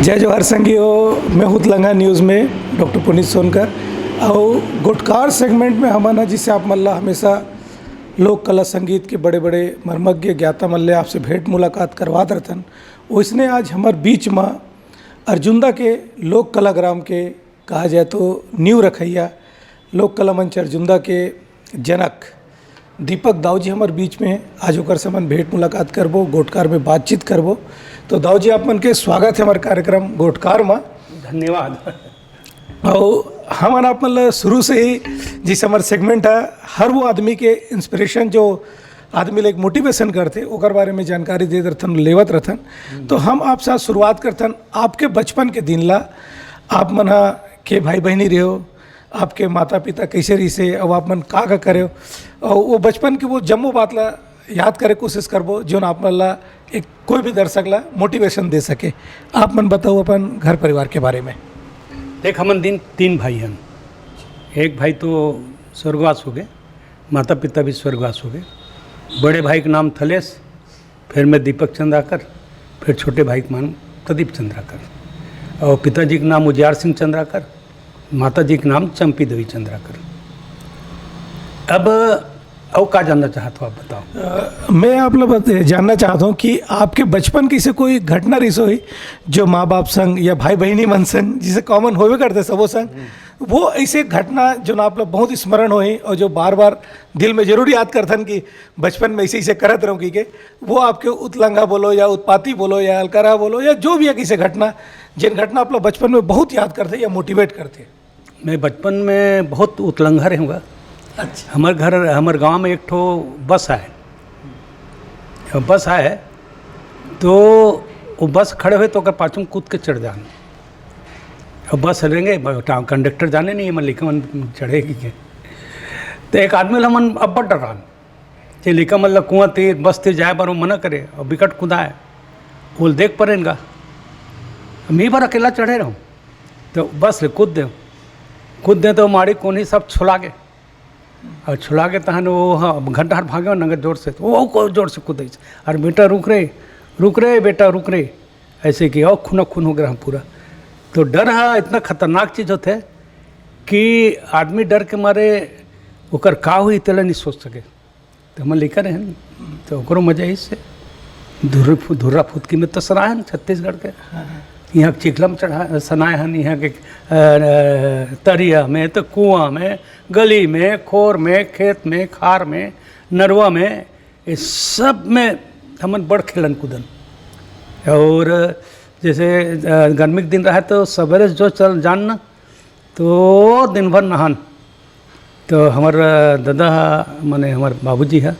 जय जवाहर संगियो, मैं हूँ तेलंगाना न्यूज़ में डॉक्टर पुनीत सोनकर। और गुटकार सेगमेंट में हमारा जिसे आप मल्ला हमेशा लोक कला संगीत के बड़े बड़े मर्मज्ञ ज्ञाता मल्ले आपसे भेंट मुलाकात करवात रहतन। उसने आज हमारे बीच में अर्जुंदा के लोक कलाग्राम के कहा जाए तो नींव रखैया लोक कला मंच अर्जुंदा के जनक दीपक दाऊ जी हमारे बीच में आज होकर से मन भेंट मुलाकात करबो, गोटकार में बातचीत करबो। तो दाऊ जी आप मन के स्वागत है हमारे कार्यक्रम गोटकार में। धन्यवाद। और हमारा आप मतलब शुरू से ही जिस हमारे सेगमेंट है हर वो आदमी के इंस्पिरेशन जो आदमी लोग मोटिवेशन करते ओकर बारे में जानकारी दे रहथन लेवत रहथन। तो हम आप साथ शुरुआत करथन आपके बचपन के दिन ला। आप मन के भाई बहनी रहे हो, आपके माता पिता कैसे रही से और आप मन का करे हो, और वो बचपन की वो जम्मो बात ला याद करे कोशिश करबो जो आप मन ला एक कोई भी दर्शक ला मोटिवेशन दे सके। आप मन बताओ अपन घर परिवार के बारे में। देख हमन तीन भाई हैं। एक भाई तो स्वर्गवास हो गए, माता पिता भी स्वर्गवास हो गए। बड़े भाई का नाम थलेश, फिर मैं दीपक चंद्राकर, फिर छोटे भाई का नाम प्रदीप चंद्राकर, और पिताजी का नाम उजियार सिंह चंद्राकर, माता जी का नाम चंपी देवी चंद्राकर। अब और क्या जानना चाहते हो आप बताओ। मैं आप लोग जानना चाहता हूँ कि आपके बचपन की से कोई घटना रही हुई जो माँ बाप संग या भाई बहनी मन संग जिसे कॉमन होवे करते सबो संग, वो ऐसे घटना जो ना आप लोग बहुत स्मरण हुई और जो बार बार दिल में जरूर याद करथन कि बचपन में ऐसे करत रहो कि वो आपके उतलंगा बोलो या उत्पाती बोलो या अलकरा बोलो या जो भी है किसी घटना जिन घटना आप लोग बचपन में बहुत याद करते या मोटिवेट करते। मैं बचपन में बहुत उतलंघा रहूँगा। अच्छा। हमारे गांव में एक ठो बस है, तो वो बस खड़े हुए तो अगर पाछू में कूद के चढ़ जाना, और बस रहेंगे कंडक्टर जाने नहीं है लिखा मन चढ़ेगी के। तो एक आदमी हमन अब डरान जे लिखा मतलब कुआं तीर बस तीर जाए बार वो मना करे और बिकट कूदाए वो देख पड़ेगा। मैं बार अकेला चढ़े रहूँ तो बस कूद दे तो मारी कोनी सब छुला गए और छुला के तहन वो हाँ घंटा भागे नगर जोर से, तो वो को जोर से कूद और बेटा रुक रे बेटा रुक रे, ऐसे कि और खून हो गया हम पूरा। तो डर है इतना खतरनाक चीज़ होते है कि आदमी डर के मारे ओकर का हुई तेल नहीं सोच सके। तो हम लेकर रहे तो ओकरो मजा इससे धुर्रा फुदकी में तो सराय है छत्तीसगढ़ के। यहाँ चिखलम चढ़ा सनाए हैं, यहाँ के तरिया में तो कुआं में गली में खोर में खेत में खार में नरवा में इस सब में हमन बड़ खेलन कूदन। और जैसे गर्मी के दिन रहा तो सवेरे जो चल जानना तो दिन भर नहान। तो हमार दादा माने हमारे बाबूजी है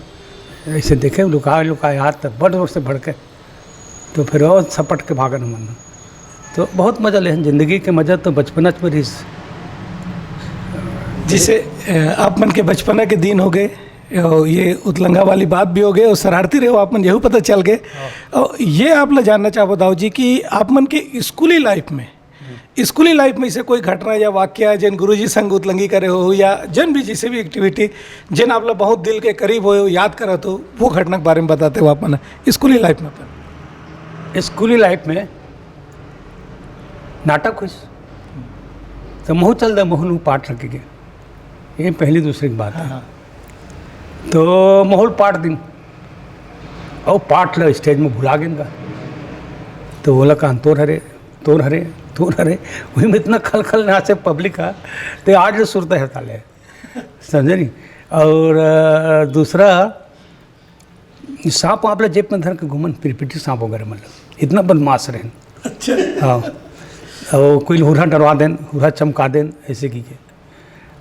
ऐसे देखे लुकाए हाथ तक बड़ जोर से भड़के, तो फिर और सपट के भागन हमन। तो बहुत मज़ा ले ज़िंदगी के मज़ा तो बचपना पर ही। जिसे आप मन के बचपना के दिन हो गए, ये उतलंगा वाली बात भी हो गई और शरारती रहे हो आप मन, यही पता चल गए। और ये आप लोग जानना चाहो दाऊ जी कि आप मन के स्कूली लाइफ में से कोई घटना या वाक्य जिन गुरुजी संग उतलंगी करे हो या जन भी जिसे भी एक्टिविटी जिन आप लोग बहुत दिल के करीब हो याद करत हो, वो घटना के बारे में बताते हो आप मन स्कूली लाइफ में। स्कूली लाइफ में नाटक हुई तो महू चल दे महू पाठ रखेंगे, ये पहली दूसरी की बात है। हाँ। तो माहौल पाठ दिन और पाठ लो स्टेज में भुला गेंगा, तो बोला कहाँ तोर हरे वही में इतना खल नाचे पब्लिक है। तो आज जो सुरता है ताले समझे नहीं। और दूसरा सांप आप जेब में धर के घूमन पिरपिटी सांप वगैरह मतलब इतना बदमाश रहे। अच्छा। हाँ, और कोई हुरा डरवा देन, हुरा चमका देन ऐसे की के।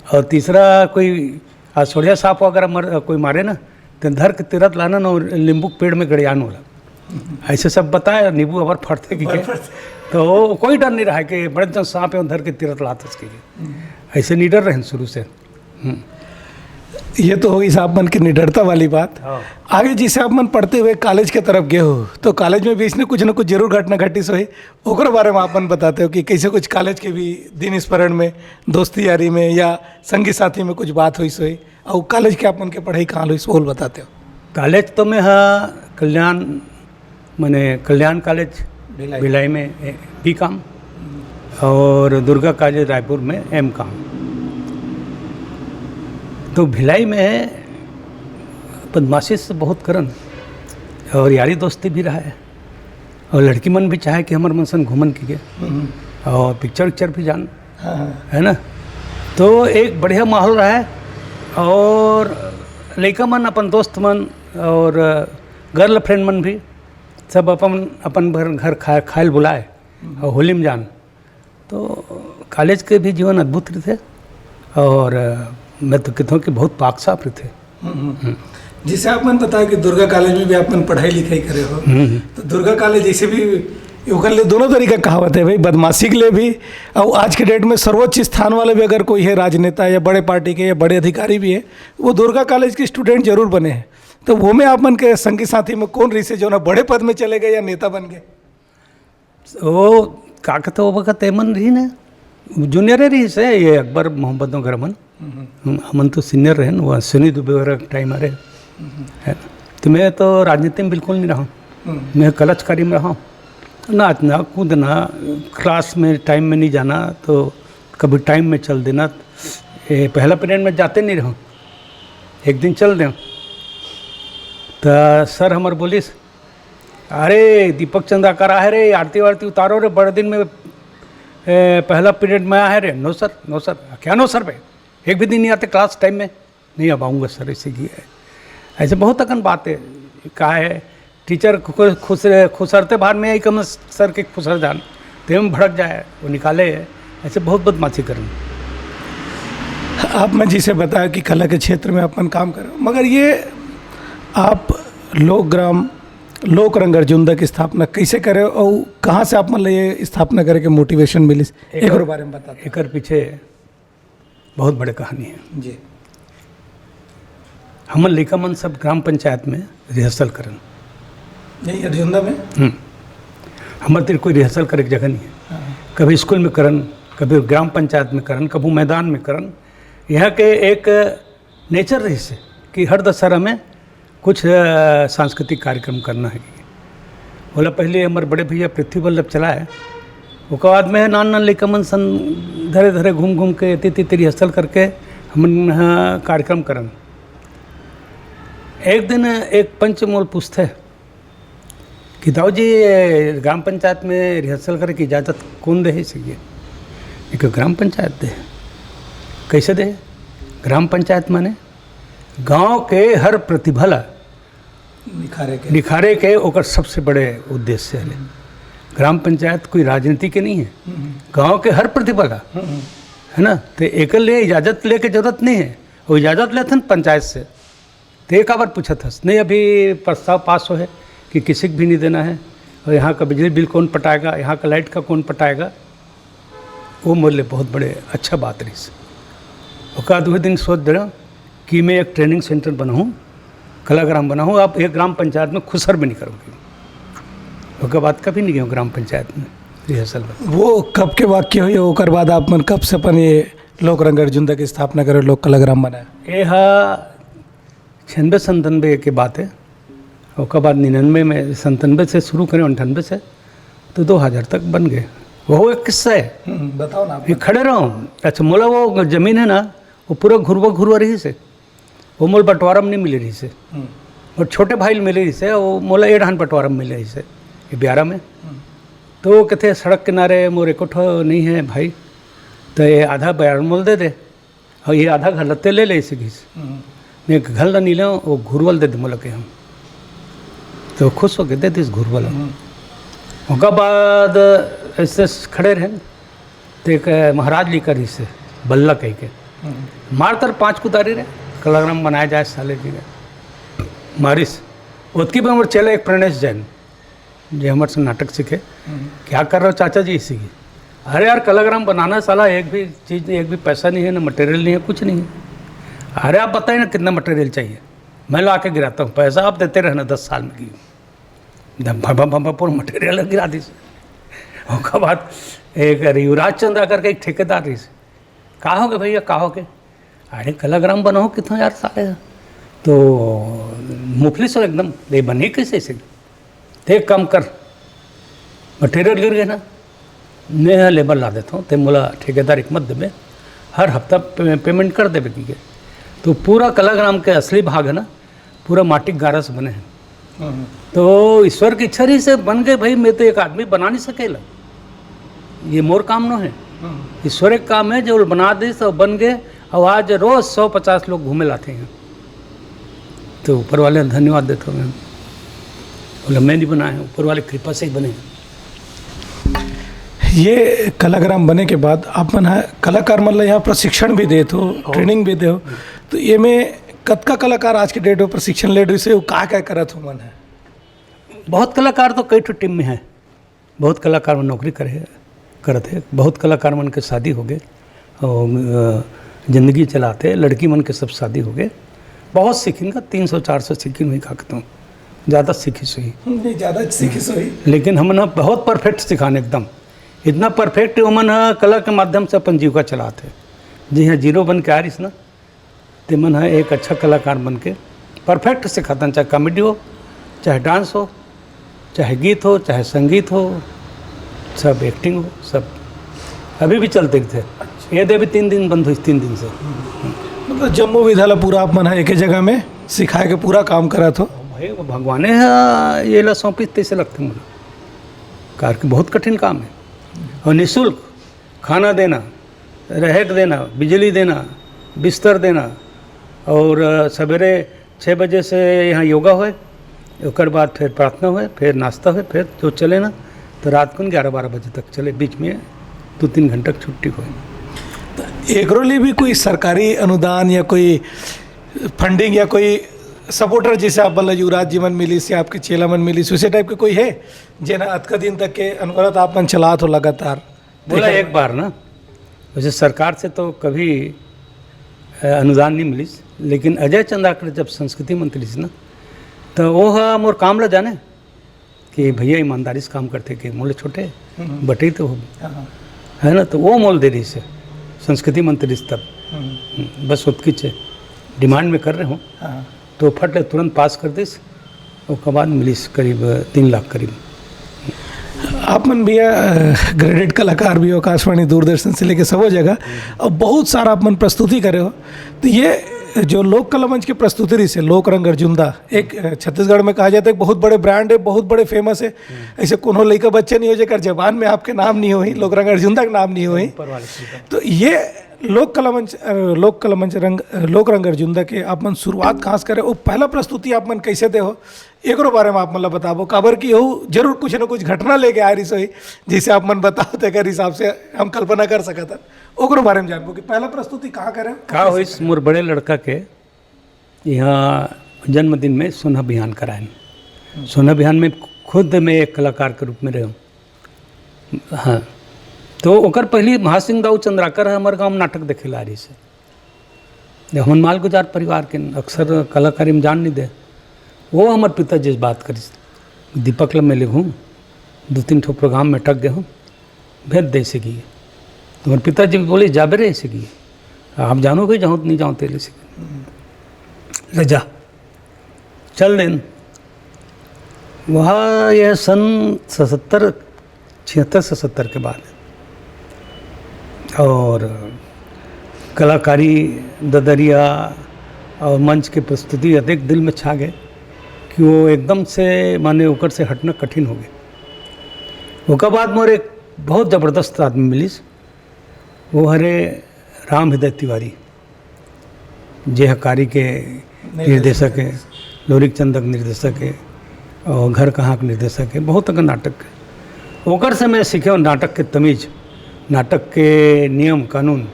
और तीसरा कोई सोड़िया सांप वगैरह कोई मारे ना तो धर के तिरत लाना ना और नींबू पेड़ में गड़ियान होला ऐसे सब बताए। नींबू अबर फटते की के तो कोई डर नहीं रहा है कि बड़े जन सांप है धर के तिरत लाते के, ऐसे निडर रहे शुरू से। ये तो होगी साहब मन की निडरता वाली बात। हाँ। आगे जिसे आप मन पढ़ते हुए कॉलेज के तरफ गए हो तो कॉलेज में भी इसने कुछ ना कुछ जरूर घटना घटी सोई, ओकर बारे में आप मन बताते हो कि कैसे कुछ कॉलेज के भी दिन स्मरण में दोस्ती यारी में या संगी साथी में कुछ बात हुई सोई, और कॉलेज के आप मन के पढ़ाई कहाँ हुई सो बताते हो। कॉलेज तो मैं कल्याण कॉलेज भिलाई में B.Com और दुर्गा कॉलेज रायपुर में M.Com। तो भिलाई में बदमाशी से बहुत करन और यारी दोस्ती भी रहा है और लड़की मन भी चाहे कि हमार मन सन घूमन की के और पिक्चर उक्चर भी जान, है ना। तो एक बढ़िया माहौल रहा है और लड़का मन अपन दोस्त मन और गर्ल फ्रेंड मन भी सब अपन घर खाए बुलाए और होली में जान। तो कॉलेज के भी जीवन अद्भुत रहे थे और मैं तो कहता हूँ कि बहुत पाक साफ रहे थे। जिसे आप मन बताया कि दुर्गा कॉलेज में भी आप मन पढ़ाई लिखाई करे हो, तो दुर्गा कॉलेज जैसे भी ओकर लिए दोनों तरीका कहावत है भाई, बदमाशी के लिए भी और आज के डेट में सर्वोच्च स्थान वाले भी अगर कोई है राजनेता या बड़े पार्टी के या बड़े अधिकारी भी है, वो दुर्गा कॉलेज के स्टूडेंट जरूर बने हैं। तो वो में आप मन के संगी साथी में कौन रही से जो ना बड़े पद में चले गए या नेता बन गए? वो का कहते वो वक्त एमन रही ना जूनियर रही से ये अकबर मोहम्मद वगैरह मन हमन तो सीनियर रहे वो सुनी दुबे वगैरह टाइम आ रहे है। तो मैं तो राजनीति में बिल्कुल नहीं रहा, मैं कलचकारी में रहा, नाचना कूदना, क्लास में टाइम में नहीं जाना, तो कभी टाइम में चल देना। पहला पीरियड में जाते नहीं रहा, एक दिन चल दें तो सर हमारे बोलिस अरे दीपक चंदा करा है रे, आरती वारती उतारो रे, बड़े दिन में पहला पीरियड में आया है रे। नो सर क्या नो सर भाई, एक भी दिन नहीं आते क्लास टाइम में, नहीं अब आऊँगा सर, ऐसे ही है। ऐसे बहुत अकन बात है, कहा है टीचर खुसरते बाहर में आई कम सर के खुसर जान तो में भड़क जाए वो निकाले, ऐसे बहुत बदमाशी करें। आप मैं जिसे बताया कि कला के क्षेत्र में अपन काम करें, मगर ये आप लोक रंग अर्जुन की स्थापना कैसे करे और कहाँ से आप मतलब ये स्थापना करे के मोटिवेशन मिली, एक और बारे में बता। एक पीछे बहुत बड़े कहानी है जी। हमन लड़का मन सब ग्राम पंचायत में रिहर्सल करन, यही अर्जुंदा में हमारे तेरे कोई रिहर्सल करे की जगह नहीं है। कभी स्कूल में करन, कभी ग्राम पंचायत में करन, कभी मैदान में करन। यहाँ के एक नेचर रही से कि हर दशहरा में कुछ सांस्कृतिक कार्यक्रम करना है। बोला पहले हमारे बड़े भैया पृथ्वी वल्लभ चलाए, उसके बाद में नान लड़का मन सन धरे धरे घूम के ती रिहर्सल करके हम कार्यक्रम करन। एक दिन एक पंच मोल पूछते कि दाऊ जी ग्राम पंचायत में रिहर्सल करे की इजाज़त कौन दे सके? एक ग्राम पंचायत दे। कैसे दे? ग्राम पंचायत माने गांव के हर प्रतिभा ला निखारे के ओकर सबसे बड़े उद्देश्य है। ग्राम पंचायत कोई राजनीति के नहीं है, गांव के हर प्रतिभा ला है ना। तो एक लिए इजाज़त ले के जरूरत नहीं है, वो इजाज़त लेते पंचायत से। तो एक बार पूछा था नहीं अभी प्रस्ताव पास हो है कि किसी को भी नहीं देना है, और यहाँ का बिजली बिल कौन पटाएगा, यहाँ का लाइट का कौन पटाएगा। वो मोले बहुत बड़े अच्छा बात रही से। उसका दो दिन सोच दे रहा कि मैं एक ट्रेनिंग सेंटर बनाऊँ, कलाग्राम बनाऊँ। आप एक ग्राम पंचायत में खुसर भी नहीं करोगे। उसके बाद कभी नहीं गए ग्राम पंचायत में रिहर्सल में। वो कब के वाक्य हुई, ओकर बाद आप मन कब से अपन ये लोक रंग अर्जुन की स्थापना करे, लोक कलाग्राम बनाया? ये 96-97 की बात है। उसके बाद 99 में 97 से शुरू करें 98 से तो 2000 तक बन गए। वो एक किस्सा है, बताओ ना। ये खड़े रहो। अच्छा मोला वो ज़मीन है ना, वो पूरा घुरवा रही से, वो मोल बंटवारा में नहीं मिले रही से, और छोटे भाई मिले रही से, वो मोला 1 बंटवारा में मिले रही से ये 11 में। तो वो कहते सड़क किनारे मोर एक नहीं है भाई, तो ये आधा बयार मोल दे दे और ये आधा घर लत्ते ले इसे घीस मैं घर ला नहीं लो, वो घुरवल दे दे मोला के हम। तो खुश हो गए दे दिस घुरवल। उसके बाद ऐसे खड़े रहे तो एक महाराज लेकर इसे बल्ला कह के मार कर 5 कुदारी रहे कलाग्राम बनाया जाए साले जी मारिस। उसकी भी हमारे चले एक प्रणेश जैन जो हमारे से नाटक सीखे। क्या कर रहे हो चाचा जी इसी की? अरे यार कलाग्राम बनाना साला एक भी चीज़ नहीं, एक भी पैसा नहीं है ना, मटेरियल नहीं है, कुछ नहीं है। अरे आप बताइए ना कितना मटेरियल चाहिए, मैं ला के गिराता हूँ, पैसा आप देते रहना 10 साल में की पूरा मटेरियल गिरा दी। उसके बाद एक युवराज चंद्रा करके एक ठेकेदार रही से, कहा होगे भैया कहा होगे? अरे कलाग्राम बनाओ कितना यार सारे, तो मुफलिस हो एकदम, दे बनी कैसे से? एक काम कर मटेरियल गिर गए ना, मैं लेबर ला देता हूँ, ते मोला ठेकेदार एक मत देवे, हर हफ्ता पेमेंट कर देवे की के। तो पूरा कलाग्राम के असली भाग है ना, पूरा माटी गारा से बने हैं। तो ईश्वर की इच्छा ही से बन गए भाई, मैं तो एक आदमी बना नहीं सकेला, ये मोर काम न है, ईश्वर एक काम है जो बना दी तो बन गए। और आज रोज 150 लोग घूमे लाते हैं, तो ऊपर वाले धन्यवाद देता हूँ मैं, बोला मैं नहीं बनाया, ऊपर वाले कृपा से ही बने। ये कलाग्राम बने के बाद आप मन कलाकार मतलब यहाँ प्रशिक्षण भी देते हो, ट्रेनिंग भी दे हो, तो ये में कतका कलाकार आज के डेट में प्रशिक्षण ले रहे हो, का क्या करत हो मन है? बहुत कलाकार तो कई ठो टीम में है, बहुत कलाकार मन नौकरी करत है, बहुत कलाकार मन के शादी हो गए और ज़िंदगी चलाते, लड़की मन के सब शादी हो गए। बहुत सीखेंगे, 300-400 सीखी हुई कहता हूँ, ज़्यादा सीखी सही नहीं, ज़्यादा सीखी सही, लेकिन हम ना बहुत परफेक्ट सिखाने, एकदम इतना परफेक्ट मन कला के माध्यम से अपन जीविका चलाते। जी हाँ, जीरो बन के आ रही ना, ते मन है एक अच्छा कलाकार बन के परफेक्ट सिखाता, चाहे कॉमेडी हो, चाहे डांस हो, चाहे गीत हो, चाहे संगीत हो, सब एक्टिंग हो, सब अभी भी चलते थे। ये दे भी 3 दिन बंद हुई, 3 दिन से। मतलब जम्मू विधाला पूरा आप मन एक ही जगह में सिखाए के पूरा काम करा तो भाई वो भगवान है ये ला सौंपी तैसे लगते मुझे, कार के बहुत कठिन काम है। और निःशुल्क खाना देना, रह देना, बिजली देना, बिस्तर देना, और सवेरे 6 बजे से यहाँ योगा हुए, उसके बाद फिर प्रार्थना हुए, फिर नाश्ता हुए, फिर जो चले ना तो रात को 11-12 बजे तक चले, बीच में 2-3 घंटे की छुट्टी हुई। एकरो लिए भी कोई सरकारी अनुदान या कोई फंडिंग या कोई सपोर्टर जैसे आप बोला युवराज जी मन मिली से आपके चेला मन मिली उसी टाइप के कोई है जेना अतका दिन तक के अनवरत आप मन चलात हो लगातार? बोला एक बार ना, वैसे सरकार से तो कभी अनुदान नहीं मिली, लेकिन अजय चंद्राकर जब संस्कृति मंत्री थी ना, तो वो मोर काम ला जाने कि भैया ईमानदारी से काम करते कि मोले छोटे बटे तो हो है ना, तो वो मोल दे रही से संस्कृति मंत्री तब बस उतकी चे डिमांड में कर रहे हो, तो फट ले तुरंत पास कर दिस, उसके बाद मिलीस करीब 3 लाख करीब। आप मन भैया ग्रेडेड कलाकार भी हो, आकाशवाणी दूरदर्शन से लेके सब जगह, और बहुत सारा आप मन प्रस्तुति करे हो, तो ये जो लोक कला मंच की प्रस्तुति रही से लोक रंग अर्जुनदा एक छत्तीसगढ़ में कहा जाता है बहुत बड़े ब्रांड है, बहुत बड़े फेमस है, ऐसे कोनो लड़का बच्चे नहीं हो जाकर जबान में आपके नाम नहीं हुई, लोक रंग अर्जुनदा का नाम नहीं हुई, तो ये लोक रंग अर्जुनदा के आप मन शुरुआत कहाँ से करे, वो पहला प्रस्तुति आप मन कैसे दे हो, एक बारे में आप मतलब बताबो, काबर की हो जरूर कुछ ना कुछ घटना लेके आ रही सोई जिसे आप मन बताओ तो कर हिसाब से हम कल्पना कर सकता, ओकरो बारे में जानबो कि पहला प्रस्तुति कहाँ करे का हो। इस मोर बड़े लड़का के यहाँ जन्मदिन में सोना बिहान कराए, सोना बिहान में खुद मैं एक कलाकार के रूप में रहा हूँ। हाँ, तो ओकर पहली महासिंह दाऊ चंद्राकर है हमारे गाँव में नाटक देखे ला रही से, हमन माल गुजार परिवार के अक्सर कलाकारी में जान नहीं दे, वो हमारे पिताजी से बात करी, दीपक ला मैं लिखूँ 2-3 ठो प्रोग्राम में टक गए हूँ, भेज दे सकी, तो हमारे पिताजी बोले जाबे रहे सकी, आप जानो कि जाऊँ नहीं जाऊँ तेरे सकी, ले जा चल दिन। वहाँ यह सन 76 के बाद, और कलाकारी ददरिया और मंच के प्रस्तुति अधिक दिल में छा गए कि वो एकदम से माने ओकर से हटना कठिन हो गए। उसके बाद मोर एक बहुत ज़बरदस्त आदमी मिलीस, वो हरे राम हृदय तिवारी, जेहकारी के निर्देशक है, लोरिक चंदक निर्देशक है, और घर कहाँ के निर्देशक है, बहुत अगर नाटक है। ओकर से मैं सीखे और नाटक के तमीज़, नाटक के नियम कानून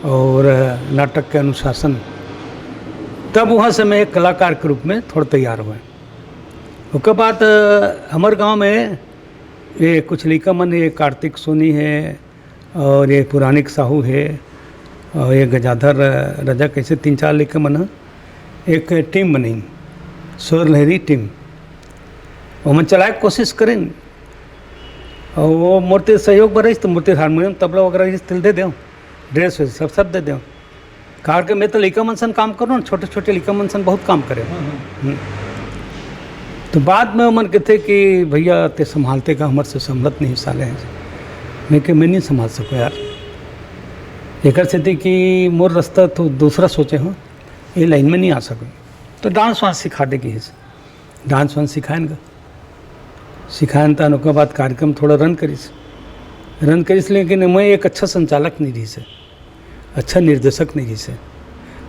और नाटक के अनुशासन, तब वहाँ से मैं एक कलाकार के रूप में थोड़ा तैयार हुआ। उसके बाद हमारे गांव में ये कुछ लड़का मन है, कार्तिक सोनी है, और ये पुरानिक साहू है, और ये गजाधर रजक, ऐसे 3-4 लड़का मन एक टीम बनी, स्वर लहरी टीम, वो मन चलाए कोशिश करें, और वो मूर्ति सहयोग पर रही तो मूर्ति हारमोनियम तबला वगैरह तिल दे दें, ड्रेस सब दे दें, कार के मैं तो लड़का मनसन काम करूँ, छोटे छोटे लड़का मनसन बहुत काम करे। तो बाद में मन कहते कि भैया ते संभालते का हमारे से संभलत नहीं साले हैं। मैं नहीं संभाल सको यार, एक स्थिति कि मोर रास्ता तो दूसरा सोचे हो, ये लाइन में नहीं आ सको। तो डांस वांस सिखा देगी, डांस वांस सिखाएन तो उसके बाद कार्यक्रम थोड़ा रन करीस, लेकिन मैं एक अच्छा संचालक नहीं रही से, अच्छा निर्देशक नहीं रही से।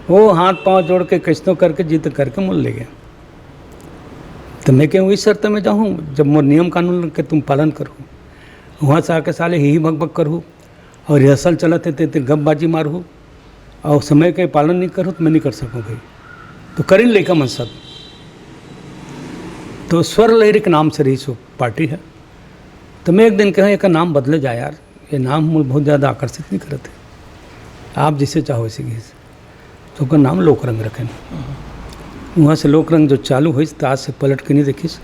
वो हाथ पांव जोड़ के कैसनों करके जीत करके मूल ले गए। तो मैं कहूँ इस शर्त में जाऊँ जब मोर नियम कानून के तुम पालन करो, वहाँ से आके साले ही भग करूँ और रिहर्सल चलते थे गपबाजी मारूँ और समय के पालन नहीं करूँ तो मैं नहीं कर सकूँ भाई। तो करीन लेकर मन सब तो स्वर लहरी के नाम से रही सो पार्टी है। तो मैं एक दिन कहा एक नाम बदले जाए यार, ये नाम मुझे बहुत ज़्यादा आकर्षित नहीं करते, आप जिसे चाहो इसी की। तो उसका नाम लोकरंग रखें। वहाँ से लोकरंग जो चालू हुई तो आज से पलट के नहीं देखीस।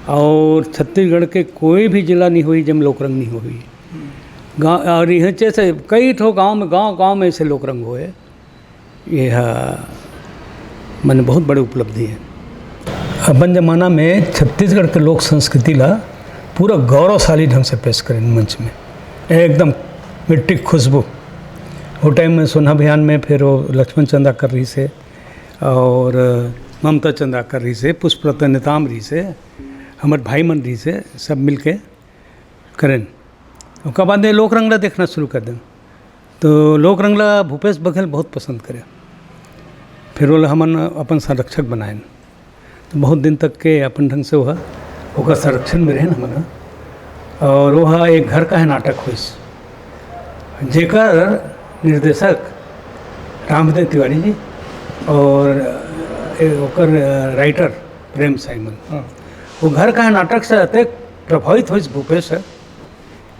और छत्तीसगढ़ के कोई भी जिला नहीं हुई जब लोकरंग नहीं हुई। गाँव और यहाँ से कई ठो गाँव में ऐसे लोकरंग हुए। यह मैंने बहुत बड़ी उपलब्धि है। अपन जमाना में छत्तीसगढ़ के लोक संस्कृति ला पूरा गौरवशाली ढंग से पेश करें मंच में, एकदम मिट्टी खुशबू। वो टाइम में सोना अभियान में फिर वो लक्ष्मण चंदा कर रही से और ममता चंदा कर रही से, पुष्पलता नेताम रही से, हमारे भाई मन रही से, सब मिल के करें। उसके बाद लोक रंगला देखना शुरू कर दें। तो लोक रंगला भूपेश बघेल बहुत पसंद करे। फिर वो हमन अपन संरक्षक बनाए। तो बहुत दिन तक के अपन ढंग से वह ओकर संरक्षण में रहे हमन। और वह एक घर का है नाटक हुई जेकर निर्देशक रामदेव तिवारी जी और ओकर राइटर प्रेम साइमन। वो घर का है नाटक से अतः प्रभावित हुई भूपेश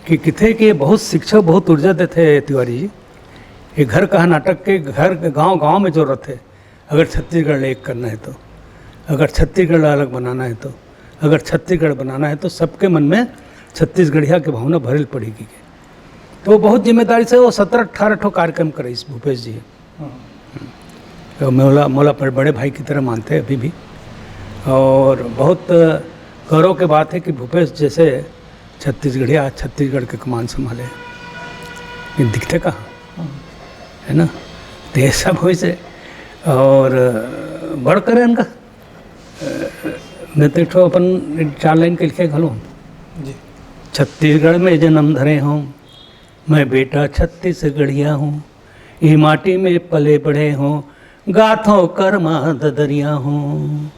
कि किथे कि बहुत शिक्षा बहुत ऊर्जा देते तिवारी जी। ये घर का नाटक के घर गांव में जरूरत है। अगर छत्तीसगढ़ एक करना है तो, अगर छत्तीसगढ़ अलग बनाना है तो, अगर छत्तीसगढ़ बनाना है तो सबके मन में छत्तीसगढ़िया की भावना भरल पड़ेगी। तो बहुत जिम्मेदारी से वो 17-18 ठो कार्यक्रम करे इस भूपेश जी। तो मोला पर बड़े भाई की तरह मानते हैं अभी भी। और बहुत गौरव की बात है कि भूपेश जैसे छत्तीसगढ़िया छत्तीसगढ़ के कमान संभाले। ये दिखते कहाँ है ना। तो ये सब हो से और बढ़ करे इनका नहीं तो अपन 4 लाइन के लिखे घलो। छत्तीसगढ़ में जन्म धरे हूँ मैं बेटा छत्तीसगढ़िया हूँ, ये माटी में पले बढ़े हूँ गाथों कर्मा ददरिया हूँ।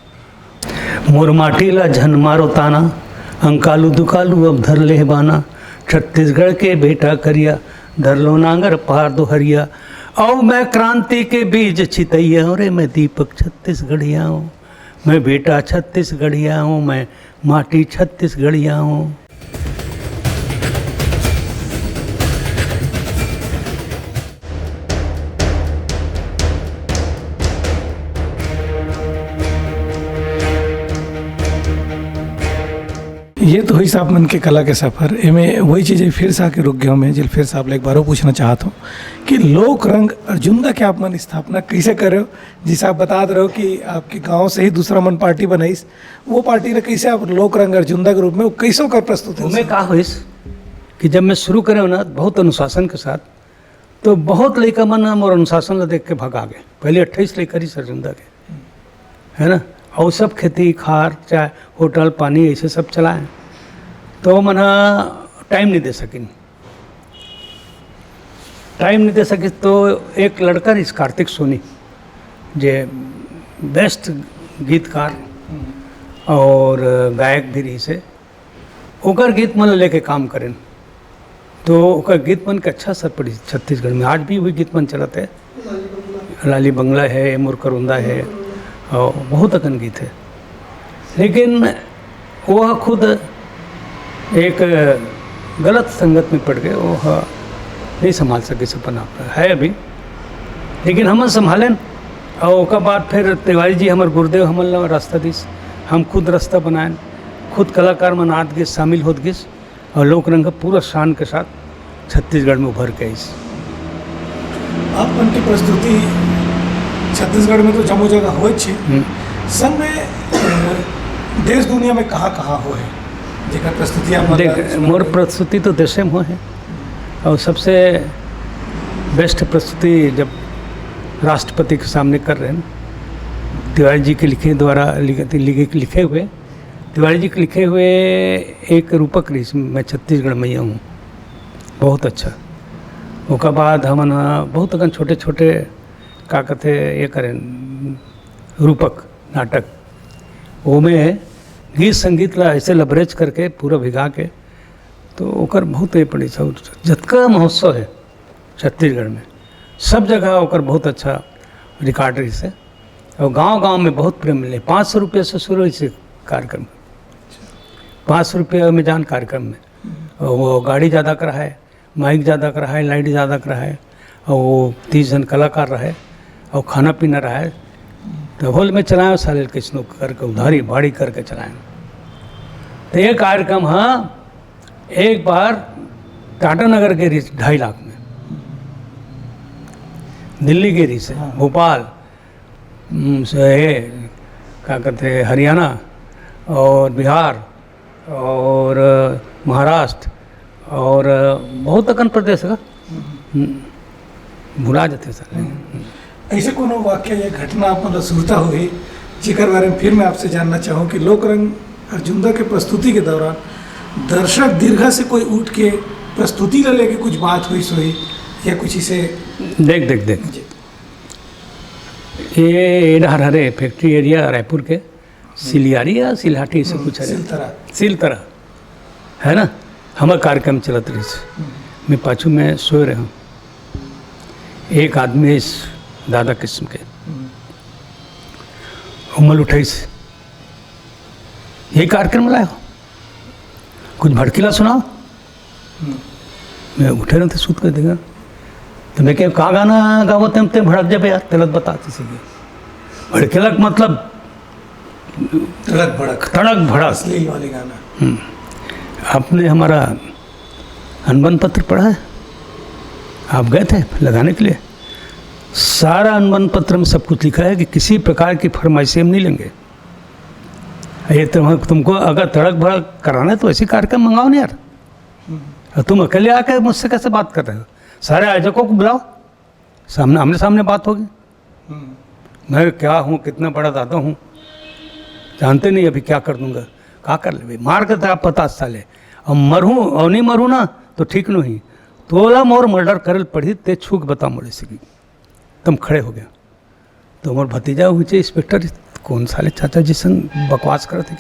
मोर माटी ला झन मारो ताना अंकालू दुकालू अब धर ले बाना। छत्तीसगढ़ के बेटा करिया धर लो नांगर पार दो हरिया। और मैं क्रांति के बीज छितैया और मैं दीपक छत्तीसगढ़िया हूँ। मैं बेटा छत्तीसगढ़िया हूँ, मैं माटी छत्तीसगढ़िया हूँ। ये तो हुई साहब मन के कला के सफ़र। एमें वही चीज़ें फिर से आके रुक गए मैं जिल फिर साहब एक बार पूछना चाहता हूँ कि लोक रंग अर्जुनदा के आप मन स्थापना कैसे कर रहे हो। जिसे आप बता रहे हो कि आपके गांव से ही दूसरा मन पार्टी बनाईस, वो पार्टी ने कैसे आप लोक रंग अर्जुनदा के रूप में वो कैसों कर प्रस्तुत है। मैं कहा हुई कि जब मैं शुरू करे ना बहुत अनुशासन के साथ, तो बहुत लड़का मन और अनुशासन ला देख के भगा गए। पहले 28 लेकर ही अर्जुनदा के है ना। और सब खेती खार चाहे होटल पानी ऐसे सब चलाएं। तो मन टाइम नहीं दे सकी। तो एक लड़का इस कार्तिक सोनी जे बेस्ट गीतकार और गायक भी रही से, ओकर गीत मन लेके काम करें। तो ओकर गीत मन के अच्छा असर पड़ी छत्तीसगढ़ में। आज भी वही गीत मन चलते है। लाली बंगला है, मुरकरुंदा है और बहुत अकन गीत है। लेकिन वह खुद एक गलत संगत में पड़ गए। वह नहीं संभाल सके सपना है अभी, लेकिन हम संभालें। और उसका बाद फिर तिवारी जी हमारे गुरुदेव हमल रास्ता दिस, हम खुद रास्ता बनाएं, खुद कलाकार मन आद गए शामिल होत गए और लोक रंग पूरा शान के साथ छत्तीसगढ़ में उभर के इस आप मन की प्रस्तुति छत्तीसगढ़ में तो जमो जगह हो संग में देश दुनिया में कहाँ कहाँ हो है जेकर प्रस्तुति आप देख मोर प्रस्तुति तो देशे में हो है, और सबसे बेस्ट प्रस्तुति जब राष्ट्रपति के सामने कर रहे हैं, तिवारी जी के लिखे हुए तिवारी जी के लिखे हुए एक रूपक रही मैं छत्तीसगढ़ में हूँ, बहुत अच्छा। उसके बाद हम बहुत अगन छोटे छोटे का कहते ये करें रूपक नाटक, वो में गीत संगीत ला ऐसे लबरेज करके पूरा भिगा के, तो ओकर बहुत ये पड़ी सब जतका महोत्सव है छत्तीसगढ़ में सब जगह ओकर बहुत अच्छा रिकॉर्ड रही से, और गांव-गांव में बहुत प्रेम मिले। 500 रुपये से शुरू हुई से कार्यक्रम, 500 रुपये में जान कार्यक्रम में, और वो गाड़ी ज़्यादा करा है, माइक ज़्यादा करा है, लाइट ज़्यादा करा है, और वो 30 जन कलाकार रहा है, और खाना पीना रहा है, तो हॉल में चलाएं साले किसनों करके उधारी भाड़ी करके चलाएं। तो ये कार्यक्रम हाँ एक बार टाटा नगर के 2.5 लाख में, दिल्ली के से भोपाल से क्या कहते हैं हरियाणा और बिहार और महाराष्ट्र और बहुत अकन प्रदेश का भुला जाते सर। ऐसे कोनो वाक्य या घटना आप मतलब सुनता हुई जिकर बारे में फिर मैं आपसे जानना चाहूँ कि लोकरंग अर्जुनदा के प्रस्तुति के दौरान दर्शक दीर्घा से कोई उठ के प्रस्तुति ले लेके कुछ बात हुई सोई या कुछ इसे देख ये हरे फैक्ट्री एरिया रायपुर के सिलियारी या सिलहाटी से कुछ है सिलतरा है ना, हमारा कार्यक्रम चलत रही से मैं पाछू में सोए रहा हूँ, एक आदमी इस दादा किस्म के उमल उठाई से यही कार्यक्रम लाया कुछ भड़कीला सुनाओ। मैं उठे रहते सूत कर देगा, तो मैं क्या कहाँ गाना गावते हम ते भड़क जब यार तलत बताते सीखे भड़केलक मतलब तड़क भड़क असली वाली गाना। आपने हमारा अनुबंध पत्र पढ़ा है, आप गए थे लगाने के लिए, सारा अनुबंध पत्र में सब कुछ लिखा है कि किसी प्रकार की फरमाइशें हम नहीं लेंगे। ये तुमको अगर तड़क भड़क कराना है तो ऐसी कार्यक्रम मंगाओ ना यार, और तुम अकेले आकर मुझसे कैसे बात कर रहे हो, सारे आयोजकों को बुलाओ, सामने आमने सामने बात होगी। मैं क्या हूँ, कितना बड़ा दादा हूँ, जानते नहीं अभी क्या कर दूंगा, क्या कर ले भाई, मार कर आप 50 साले और मरूँ और नहीं मरूँ ना तो ठीक नहीं, तोला मोर मर्डर करल पड़ी ते छूक बता मोड़े सीखी तुम खड़े हो गया। तो मोर भतीजा हुए इंस्पेक्टर कौन साले चाचा जी संग बकवास करे थे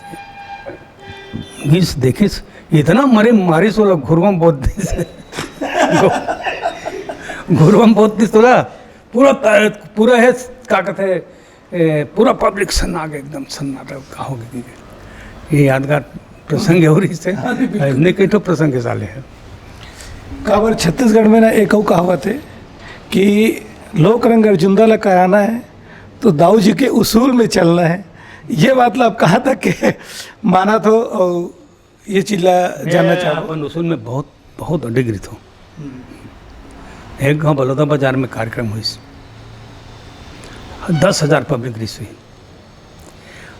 घिस देखिस इतना मरे मारिस वो लोग घुरवम बोध से घुरवम बोध दिस तोला पूरा है क्या कहते हैं पूरा पब्लिक सन्नाटे एकदम सन्नाटा कहोगे। ये यादगार प्रसंग है और इससे नहीं कई तो प्रसंग के साले हैं। काबर छत्तीसगढ़ में ना एक और कहावत है कि लोकरंग अर्जुनदा ला कराना है तो दाऊ जी के उसूल में चलना है। ये मतलब कहाँ तक के माना तो और ये चिल्ला जानना चाहूँ। अपन उसूल में बहुत बहुत डिग्री थो। एक गाँव बलौदा बाजार में कार्यक्रम हुई, 10,000 पब्लिक रिस हुई,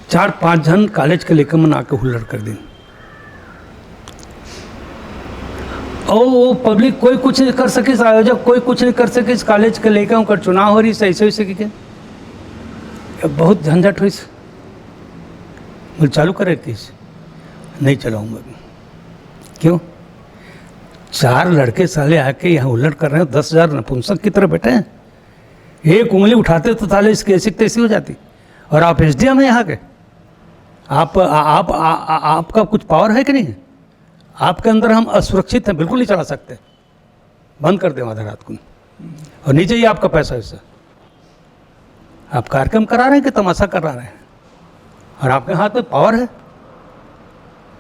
4-5 जन कॉलेज के लेकर मन आके हुल्लड़ कर दी, और वो पब्लिक कोई कुछ नहीं कर सके, आयोजक कोई कुछ नहीं कर सके, इस कॉलेज के लेकर उनका चुनाव हो रही से ऐसे वैसे के बहुत झंझट हुई। बोल चालू करे किस नहीं चलाऊंगा। क्यों? 4 लड़के साले आके यहाँ उलट कर रहे हैं, 10,000 नपुंसक की तरह बैठे हैं, एक उंगली उठाते तो ताले इसकी ऐसी तैसी हो जाती। और आप एसडीएम हैं यहाँ के, आपका कुछ पावर है कि नहीं? आपके अंदर हम असुरक्षित हैं, बिल्कुल नहीं चला सकते, बंद कर दें आधा रात को, और नहीं चाहिए आपका पैसा। इससे आप कार्यक्रम करा रहे हैं कि तमाशा करा रहे हैं, और आपके हाथ में पावर है,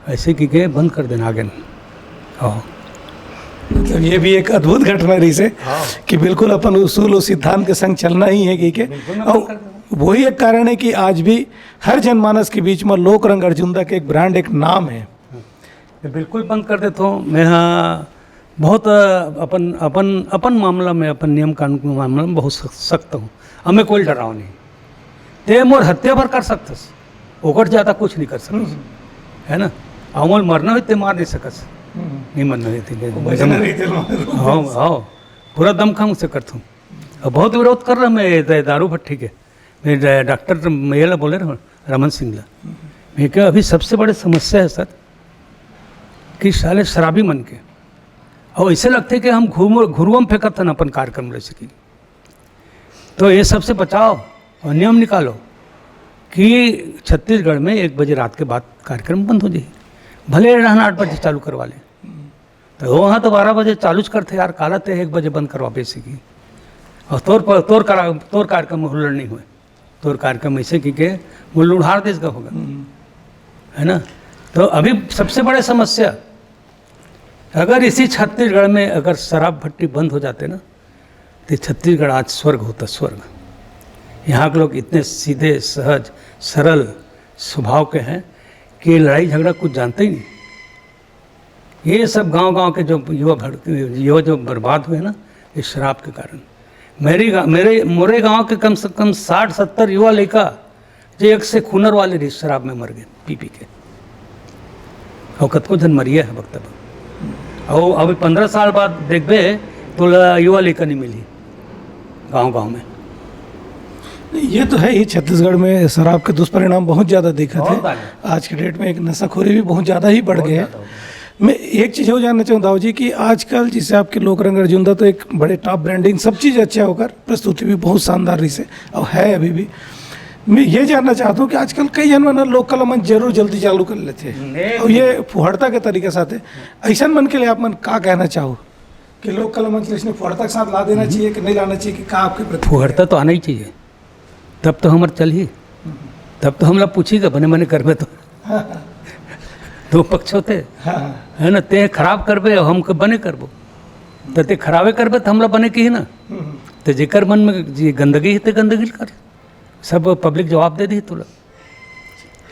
ऐसे की गए बंद कर देना आगे। मतलब ये भी एक अद्भुत घटना रही से कि बिल्कुल अपन उसूल और सिद्धांत के संग चलना ही है कि और वही एक कारण है कि आज भी हर जनमानस के बीच में लोकरंग अर्जुनदा के एक ब्रांड, एक नाम है। बिल्कुल बंद कर देता हूँ मैं। हाँ, बहुत अपन मामला में, अपन नियम कानून के मामला में बहुत सख्त हूँ। हमें कोई डराव नहीं, ते मोर हत्या भर कर सकते, ओकर ज़्यादा कुछ नहीं कर सकस, है ना। अमल मरना होते मार नहीं सकस, नहीं मरना होते हाँ हाँ पूरा दम खम से करता हूँ। और बहुत विरोध कर रहा मैं दारू भट्टी के। मैं डॉक्टर मेला बोले रहा रमन सिंह ला, मैं क्या अभी सबसे बड़ी समस्या है सर कि साले शराबी मन के और ऐसे लगते कि हम घुरुआ में फेंकत था अपन कार्यक्रम ले सकी। तो ये सबसे बचाओ और नियम निकालो कि छत्तीसगढ़ में 1 बजे रात के बाद कार्यक्रम बंद हो जाए, भले रहना 8 बजे चालू करवा ले। तो वहाँ तो 12 बजे चालू करते यार, काला थे 1 बजे बंद करवा बेसिकी। और तोर कार्यक्रम हुल्लड़ नहीं हुए, तोर कार्यक्रम ऐसे की के मुल्लू उड़ार देश का होगा, है ना। तो अभी सबसे बड़ी समस्या अगर इसी छत्तीसगढ़ में अगर शराब भट्टी बंद हो जाते ना तो छत्तीसगढ़ आज स्वर्ग होता, स्वर्ग। यहाँ के लोग इतने सीधे सहज सरल स्वभाव के हैं कि लड़ाई झगड़ा कुछ जानते ही नहीं। ये सब गांव-गांव के जो युवा जो बर्बाद हुए ना इस शराब के कारण। मोरे गांव के कम से कम 60-70 युवा लड़का जो एक से खूनर वाले रही शराब में मर गए पी के। और कतको जन मरिया है वक्त। और अभी 15 साल बाद देखबे तो युवा लड़का नहीं मिली गांव में। ये तो है ही, छत्तीसगढ़ में शराब के दुष्परिणाम बहुत ज़्यादा दिखते हैं। आज के डेट में एक नशाखोरी भी बहुत ज़्यादा ही बढ़ गए हैं। मैं एक चीज़ हो जानना चाहूँ दाऊ जी कि आजकल जिसे आपके लोक रंग अर्जुन तो एक बड़े टॉप ब्रांडिंग सब चीज़ अच्छा होकर प्रस्तुति भी बहुत शानदार रही से और है अभी भी। मैं ये जानना चाहता हूँ कि आजकल कई जन लोक कला मंच जरूर जल्दी चालू कर लेते हैं और ये फुहड़ता के तरीके साथ है। ऐसा मन के लिए आप मन का कहना चाहो कि लोक कला मंच इसने फुहड़ता के साथ ला देना चाहिए कि नहीं लाना चाहिए, कि क्या आपके प्रति? फुहड़ता तो आना ही चाहिए, तब तो हमारे चल ही, तब तो हम लोग पूछेगा बने करबे तो दो पक्ष होते है ना। ते खराब करबे और हम बने करबो, तो ते खराबे करबे तो हम लोग बने की ही ना। तो जेकर मन में जी गंदगी है तो गंदगी कर, सब पब्लिक जवाब दे दी तुला।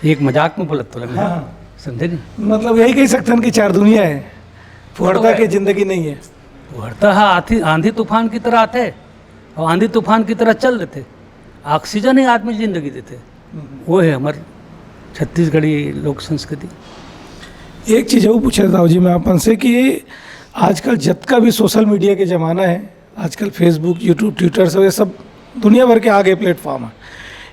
एक मजाक में बोलत तुला, समझे नहीं। मतलब यही कह सकते हैं कि 4 दुनिया है, फुहड़ता की जिंदगी नहीं है। फुहड़ता हाँ आंधी तूफान की तरह आते और आंधी तूफान की तरह चल देते, ऑक्सीजन ही आदमी जिंदगी देते। वो है हमारी छत्तीसगढ़ी लोक संस्कृति। एक चीज़ वो पूछा था जी मैं अपन से कि आजकल जब का भी सोशल मीडिया के ज़माना है, आजकल फेसबुक यूट्यूब ट्विटर सब ये सब दुनिया भर के आगे प्लेटफॉर्म है।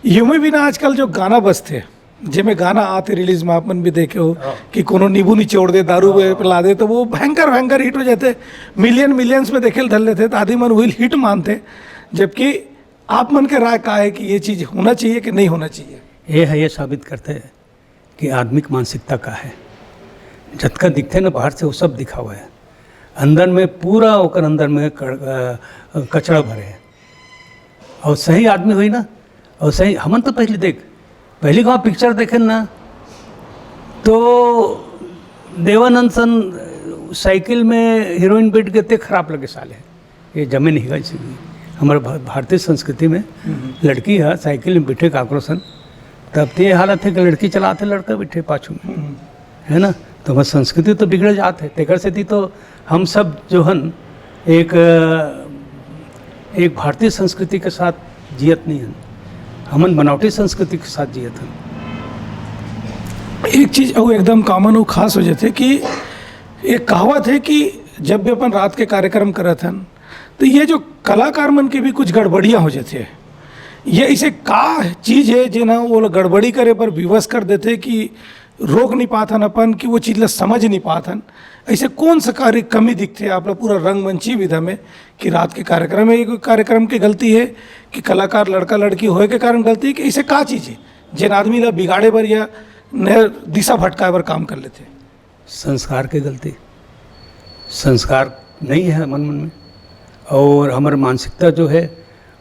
यूँ में भी ना आजकल जो गाना बजते जिसमें गाना आते रिलीज में अपन भी देखे हो कि कोनो नींबू निचोड़ दे दारू पिला दे तो वो भयंकर हिट हो जाते, मिलियंस में देखे धर लेते, तो आदि मन वही हिट मानते। जबकि आप मन के राय का है कि ये चीज़ होना चाहिए कि नहीं होना चाहिए? ये साबित करते हैं कि आदमी की मानसिकता का है। झटका दिखते ना बाहर से वो सब दिखा हुआ है, अंदर में पूरा होकर अंदर में कचरा भरे है। और सही आदमी हुई ना, और सही हमन तो पहली गाँव पिक्चर देखे ना तो देवानंद सन साइकिल में हीरोइन बैठ के ते खराब लगे साले, ये जमे नहीं गई सी। हमारे भारतीय संस्कृति में लड़की है साइकिल में बैठे काक्रोशन, तब तो ये हालत है कि लड़की चलाते लड़का बैठे पाछू में, है ना। तो हमारी संस्कृति तो बिगड़ जाते तेकर से थी। तो हम सब जो हन एक भारतीय संस्कृति के साथ जियत नहीं हन, हमन बनावटी संस्कृति के साथ जियत हन। एक चीज़ वो एकदम कॉमन वो खास हो जाते कि एक कहावत है कि जब भी अपन रात के कार्यक्रम करत हन तो ये जो कलाकार मन के भी कुछ गड़बड़ियाँ हो जाती है। ये ऐसे का चीज़ है जो ना वो गड़बड़ी करे पर विवश कर देते कि रोक नहीं पाथन अपन कि वो चीज़ ला समझ नहीं पाथन। ऐसे कौन सा कार्य कमी दिखते है आप लोग पूरा रंगमंची विधा में कि रात के कार्यक्रम में कोई कार्यक्रम की गलती है कि कलाकार लड़का लड़की होए के कारण गलती है, कि ऐसे का चीज़ है जिन आदमी ला बिगाड़े बर या नया दिशा भटकाए बर काम कर लेते? संस्कार की गलती, संस्कार नहीं है मन में, और हमारी मानसिकता जो है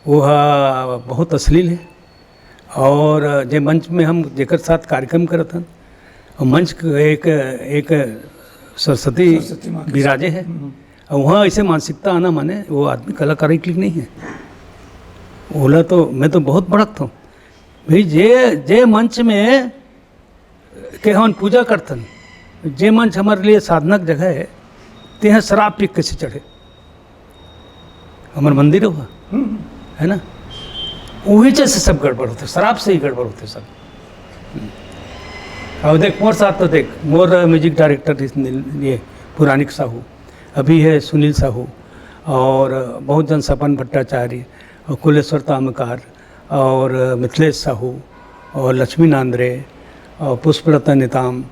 वो बहुत अश्लील है। और जे मंच में हम जेकर साथ कार्यक्रम करत हन और मंच एक सरस्वती विराजे है, और वहाँ ऐसे मानसिकता आना माने वो आदमी कलाकारी के लिए नहीं है। ओला तो मैं तो बहुत भड़कता हूँ भाई, जे मंच में के हम पूजा करतन, जे मंच हमारे लिए साधना की जगह है, ते शराब पी कैसे चढ़े हमारे मंदिर हुआ, है ना। वही जैसे सब गड़बड़ होते, शराब से ही गड़बड़ होते सब। अब देख मोर साथ तो देख मोर म्यूजिक डायरेक्टर ये पुराणिक साहू, अभी है सुनील साहू, और बहुत जन सपन भट्टाचार्य और कुलेश्वर तामकार और मिथिलेश साहू और लक्ष्मी नांद्रे और पुष्पलता निताम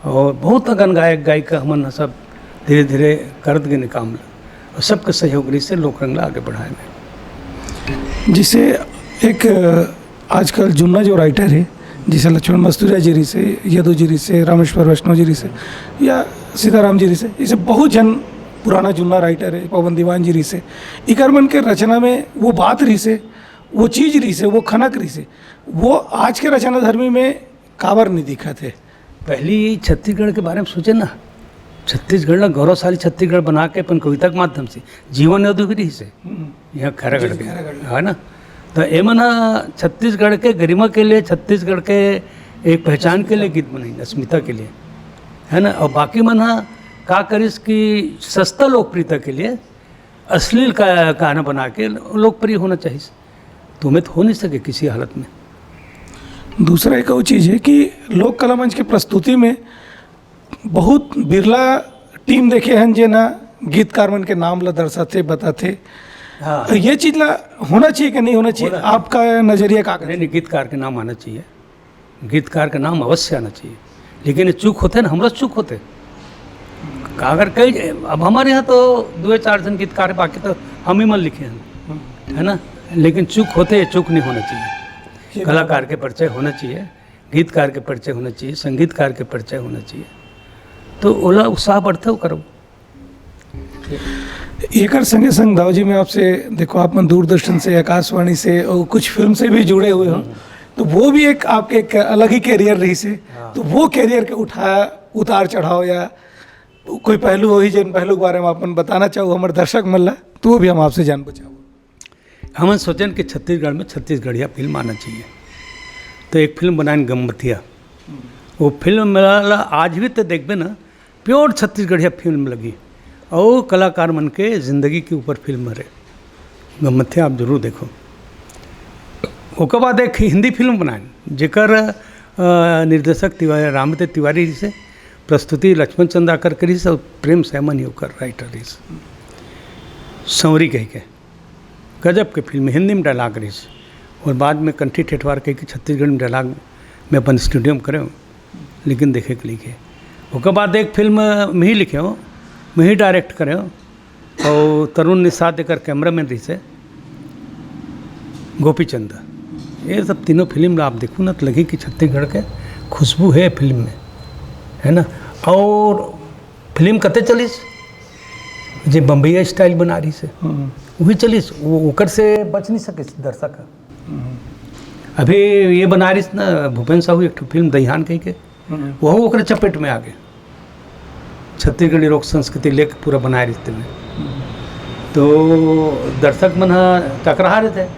और बहुत अगन गायक गायिका हमन सब धीरे धीरे करत गए काम और सबके सहयोग से लोक रंगला आगे बढ़ाए में। जिसे एक आजकल जुन्ना जो राइटर है, जैसे लक्ष्मण मस्तूरिया जी से, यदु जी से, रामेश्वर वैष्णव जी से या सीताराम जी से, इसे बहुत जन पुराना जुन्ना राइटर है, पवन दीवान जी से, इकर मन के रचना में वो बात रही से, वो चीज़ रही से, वो खनक रही से, वो आज के रचना धर्मी में काबर नहीं दिखा थे। पहली छत्तीसगढ़ के बारे में सोचे ना, छत्तीसगढ़ ना गौरवशाली छत्तीसगढ़ बना के अपन कविता के माध्यम से जीवन अधूरी से यहाँ खैरागढ़ के है ना, तो एमन छत्तीसगढ़ के गरिमा के लिए, छत्तीसगढ़ के एक पहचान के लिए गीत बनाई, अस्मिता के लिए, है ना। और बाकी मन का करिस कि सस्ता लोकप्रियता के लिए अश्लील का गाना बना के लोकप्रिय होना चाहिए, तुम्हें तो हो नहीं सके किसी हालत में। दूसरा एक और चीज़ है कि लोक कला मंच के प्रस्तुति में बहुत बिरला टीम देखे हैं जे ना गीतकार मन के नाम ला दर्शाते बताते। हाँ, ये चीज़ ला होना चाहिए कि नहीं होना चाहिए, आपका नज़रिया का? नहीं, गीतकार के नाम आना चाहिए, गीतकार का नाम अवश्य आना चाहिए, लेकिन ये चूक होते ना, हमरा चूक होते अगर कई, अब हमारे यहाँ तो 2-4 जन गीतकार है, बाकी तो हम ही मन लिखे हैं, है ना, लेकिन चूक होते, चूक नहीं होना चाहिए। कलाकार के परिचय होना चाहिए, गीतकार के परिचय होना चाहिए, संगीतकार के परिचय होना चाहिए, तो ओला उत्साह बढ़ता हो करो। एकर संगे संग दाऊ जी, मैं आपसे देखो, आप मन दूरदर्शन से, आकाशवाणी से और कुछ फिल्म से भी जुड़े हुए हो, तो वो भी एक आपके एक अलग ही कैरियर रही से, तो वो कैरियर के उतार चढ़ाव या कोई पहलू हो ही जिन पहलू के बारे में अपन बताना चाहो हमारे दर्शक मल्ला, तो वो भी हम आपसे जान बचाओ। हम सोचन कि छत्तीसगढ़ में छत्तीसगढ़िया फिल्म आना चाहिए, तो एक फिल्म बनाए गमबथिया, वो फिल्म मेरा आज भी तो देखबे ना, प्योर छत्तीसगढ़िया फिल्म लगी, और कलाकार मन के ज़िंदगी के ऊपर फिल्म रहे गमबथिया, आप जरूर देखो। उसके बाद एक हिंदी फिल्म बनाए जेकर निर्देशक तिवारी, रामदेव तिवारी जी से, प्रस्तुति लक्ष्मण चंद्राकर करी से, और प्रेम सैमन होकर राइटर रही से, संवरी कह के गजब के फिल्म, हिंदी में डायलॉग रही से, और बाद में कंठी ठेठवार कह के छत्तीसगढ़ में डायलॉग में अपन स्टूडियो में करे, लेकिन देखे के लिखे। उसके बाद एक फिल्म में ही लिखे हो, मैं ही डायरेक्ट करे हो, और तरुण निषाद एकर कैमरामैन रही से, गोपीचंद। ये सब तीनों फिल्म आप देखो ना, तो लगी कि छत्तीसगढ़ के खुशबू है फिल्म में, है ना। और फिल्म कते चलीस जे बम्बई स्टाइल बना रही से, वही चलीस, वो ओकर से बच नहीं सके दर्शक। अभी ये बना रही ना भूपेन साहू एक फिल्म दहियान कही के, वह ओकर चपेट में आ गए, छत्तीसगढ़ी लोक संस्कृति लेके पूरा बनाए रिश्ते में, तो दर्शक मन टकरा रहे थे,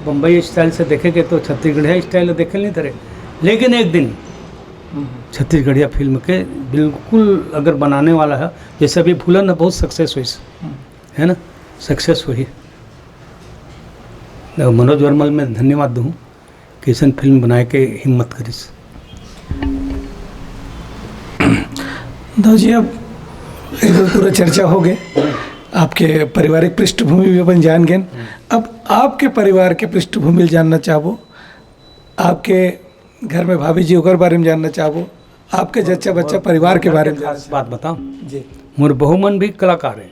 बम्बई स्टाइल से देखेंगे तो छत्तीसगढ़िया स्टाइल देखे नहीं थे, लेकिन एक दिन छत्तीसगढ़िया फिल्म के बिल्कुल अगर बनाने वाला है, जैसे अभी फूलन है बहुत सक्सेस हुई, है ना, सक्सेस हुई। मनोज वर्मा में धन्यवाद दूँ कि ऐसा फिल्म बनाए के हिम्मत करीस। दाऊ जी, अब इधर पूरा चर्चा हो गए, आपके पारिवारिक पृष्ठभूमि भी अपन जान गए, अब आपके परिवार के पृष्ठभूमि जानना चाहो, आपके घर में भाभी जी ओकर बारे में जानना चाहो, आपके जच्चा बच्चा परिवार के बारे में बात बताओ जी। मोर बहू मन भी कलाकार है,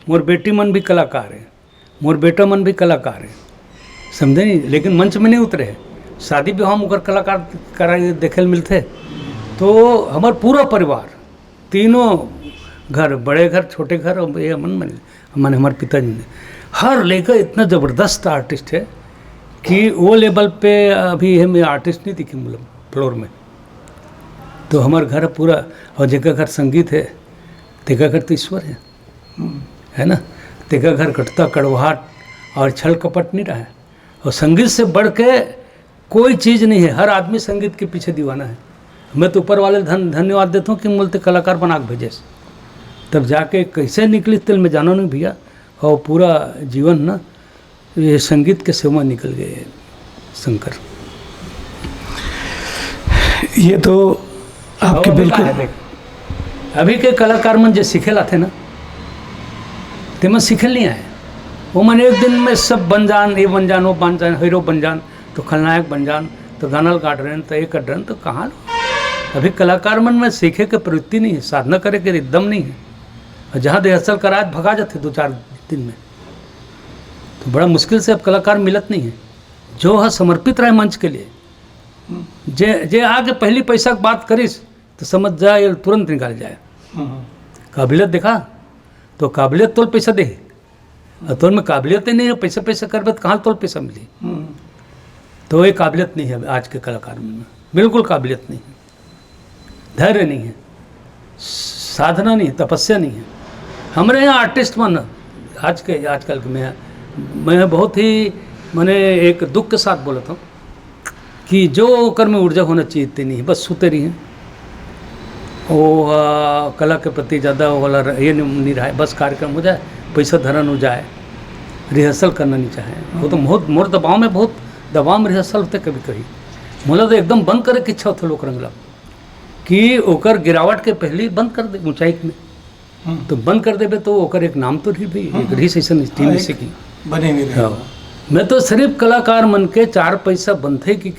मोर बेटी मन भी कलाकार है, मोर बेटा मन भी कलाकार है, समझे नहीं, लेकिन मंच में नहीं उतरे है, शादी विवाह में ओकर कलाकार करा देखे मिलते, तो हमार पूरा परिवार तीनों घर, बड़े घर छोटे घर, और ये मन हमारे पिताजी ने हर लेकर इतना ज़बरदस्त आर्टिस्ट है कि वो लेवल पे अभी हमें आर्टिस्ट नहीं दिखे मतलब फ्लोर में, तो हमारे घर पूरा, और जगह घर संगीत है, तेगा घर तो ईश्वर है ना, तेगा घर कटता कड़वाहट और छल कपट नहीं रहा है, और संगीत से बढ़ के कोई चीज़ नहीं है, हर आदमी संगीत के पीछे दीवाना है। मैं तो ऊपर वाले धन्यवाद देता हूँ कि बोलते कलाकार बना के भेजे, तब जाके कैसे निकली तिल में जाना नहीं भैया, और पूरा जीवन ना ये संगीत के सेवा निकल गए शंकर। ये तो आपके अभी का बिल्कुल है देख, अभी के कलाकार मन जो सीखेला थे ना, ते मैं सीखल नहीं आए। वो मन एक दिन में सब बन जान, ये बन जान, वो बन जान, हीरो बन जान, तो खलनायक बन जान, तो गाना गाड़ रहे हैं, तो ये कर रहे हैं, तो कहाँ अभी कलाकार मन में सीखे के प्रवृत्ति नहीं है, साधना करे के एकदम नहीं है। और जहाँ रिहर्सल कराए भगा जाते 2-4 दिन में, तो बड़ा मुश्किल से अब कलाकार मिलत नहीं है जो है समर्पित रहे मंच के लिए। जे आके पहली पैसा की बात करिस तो समझ जाए, तुरंत निकाल जाए। काबिलियत देखा तो काबिलियत तोल पैसा दे, और तोल में काबिलियत ही नहीं है, पैसा करबे तो कहाँ तोल पैसा मिली। तो ये काबिलियत नहीं है आज के कलाकार में, बिल्कुल काबिलियत नहीं है, धैर्य नहीं है, साधना नहीं है, तपस्या नहीं है। हमारे यहाँ आर्टिस्ट मन आजकल के मैं बहुत ही मैंने एक दुख के साथ बोला था कि जो ओकर में ऊर्जा होना चाहिए इतनी नहीं, बस सुते रही हैं। वो कला के प्रति ज़्यादा वाला ये नहीं रहा है, बस कार्यक्रम हो जाए, पैसा धरन हो जाए, रिहर्सल करना नहीं चाहे। वो तो बहुत मोर दबाव में रिहर्सल होते कभी कभी। मोला तो एकदम बंद करे की इच्छा होता लोक रंगला कि ओकर गिरावट के पहले बंद कर दे ऊंचाई में, तो बंद कर देबे तो ओकर एक नाम तो रही भाई, एक रही ऐसा टीम से की बने नहीं रहे। मैं तो सिर्फ कलाकार मन के 4 पैसा बनते कि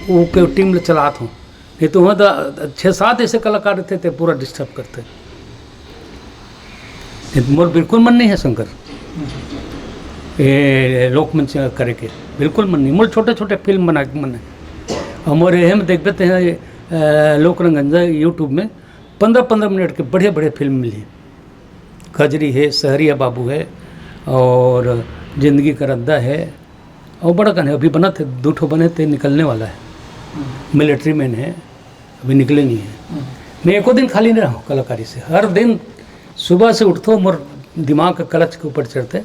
वो के टीम ले चलात हूँ, नहीं तो वहाँ तो 6-7 ऐसे कलाकार रहते थे पूरा डिस्टर्ब करते। मोर बिल्कुल मन नहीं है शंकर ये लोकमंच करे के, बिल्कुल मन नहीं। मोर छोटे छोटे फिल्म बना के मन है। और मोरे हम देख पाते हैं लोक रंगंजा यूट्यूब में 15-15 मिनट के बढ़िया बढ़िया फिल्म मिली। खजरी है, सहरिया बाबू है, और जिंदगी का रद्दा है, और बड़ा कन है। अभी बना थे 2 ठो बने थे, निकलने वाला है। मिलिट्री मैन है, अभी निकले नहीं है। मैं एको दिन खाली नहीं रहा हूँ कलाकारी से। हर दिन सुबह से उठता हूँ, मोर दिमाग का क्लच के ऊपर चढ़ते,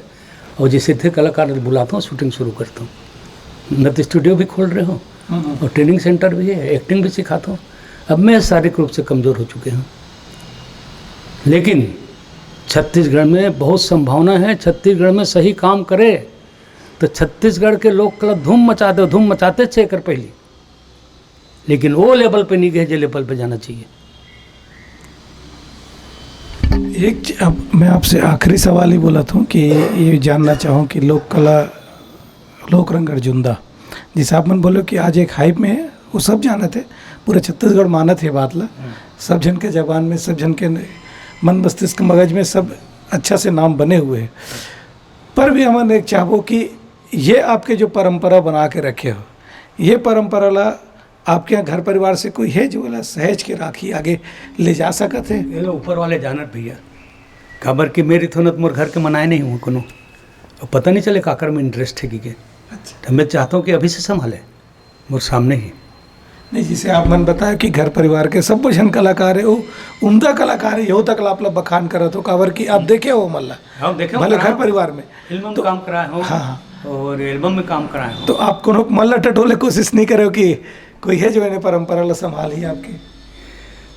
और जैसे थे कलाकार बुलाता हूँ, शूटिंग शुरू करता हूँ। नृत्य स्टूडियो भी खोल रहे हो और ट्रेनिंग सेंटर भी है, एक्टिंग भी सिखाता हूँ। अब मैं शारीरिक रूप से कमज़ोर हो चुके हैं, लेकिन छत्तीसगढ़ में बहुत संभावना है। छत्तीसगढ़ में सही काम करे तो छत्तीसगढ़ के लोक कला धूम मचाते थे कर पहले, लेकिन वो लेवल पे नहीं गए जो लेवल पे जाना चाहिए। अब मैं आपसे आखिरी सवाल ही बोला था कि ये जानना चाहूँ कि लोक रंग अर्जुनदा जिसे आप मन बोले कि आज एक हाइप में है, वो सब जाना थे, पूरा छत्तीसगढ़ माना थे बात ला, सब जन के जबान में, सब जन के मन मस्तिष्क मगज में सब अच्छा से नाम बने हुए हैं। पर भी हम एक चाहो कि ये आपके जो परंपरा बना के रखे हो, ये परंपरा ला आपके यहाँ घर परिवार से कोई है जो वाला सहज के राखी आगे ले जा सकते हैं? ये लोग ऊपर वाले जानत भैया, खबर कि मेरी थोनत मोर घर के मनाए नहीं हुआ कोनो, और पता नहीं चले काकर में इंटरेस्ट है कि अच्छा। तो मैं चाहता हूँ कि अभी से संभाले मोर सामने ही। नहीं, जिसे आप मन बताया कि घर परिवार के सब जन कलाकार है, वो उम्दा कलाकार है, यो तक लापला बखान करत हो काबर कि आप देखे हो मल्ला, हाँ देखे भले घर परिवार में फिल्म में काम कराए हो। हाँ, और एल्बम में काम कराए हो। तो आप कोनो मल्ला टटोले कोशिश नहीं करे हो कि कोई है जो इन्हें परंपरा ला संभाल ही आपकी?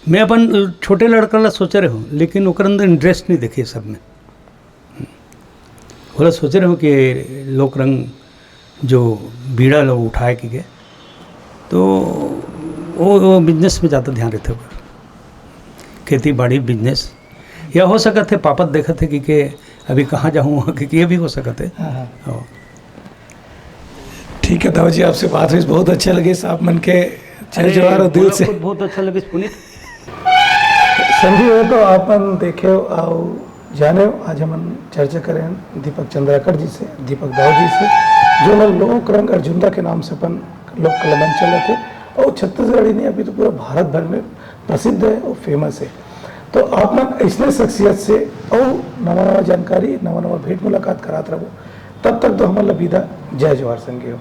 मैं अपन छोटे लड़का ला सोच रहे हूँ, लेकिन ओकर अंदर इंटरेस्ट नहीं देखे सब में। बोला सोच रहे हो कि लोक रंग जो बीड़ा लोग उठाए कि गए, तो वो बिजनेस में ज़्यादा ध्यान रहते होगा, खेती बाड़ी बिजनेस, या हो सका थे पापत देखा थे कि अभी कहाँ जाऊँ, क्योंकि ये भी हो सका थे। हाँ। ठीक है दाऊ जी, आपसे बात हुई बहुत अच्छा लगे, साहब मन के जय जवाहर और दिल से बहुत अच्छा लगे। पुनीत संधी हो तो आपन देखे आओ जाने, आज हम चर्चा करें दीपक चंद्राकर जी से, दीपक दाऊ जी से, जो न लोक रंग अर्जुनदा के नाम से अपन लोक कला मंच चले थे, और छत्तीसगढ़ ही नहीं अभी तो पूरा भारत भर में प्रसिद्ध है और फेमस है। तो आप मन इसने शख्सियत से और नवा जानकारी, नवा भेंट मुलाकात कराते रहो। तब तक तो हमारा विदा, जय जवाहर संगे हो।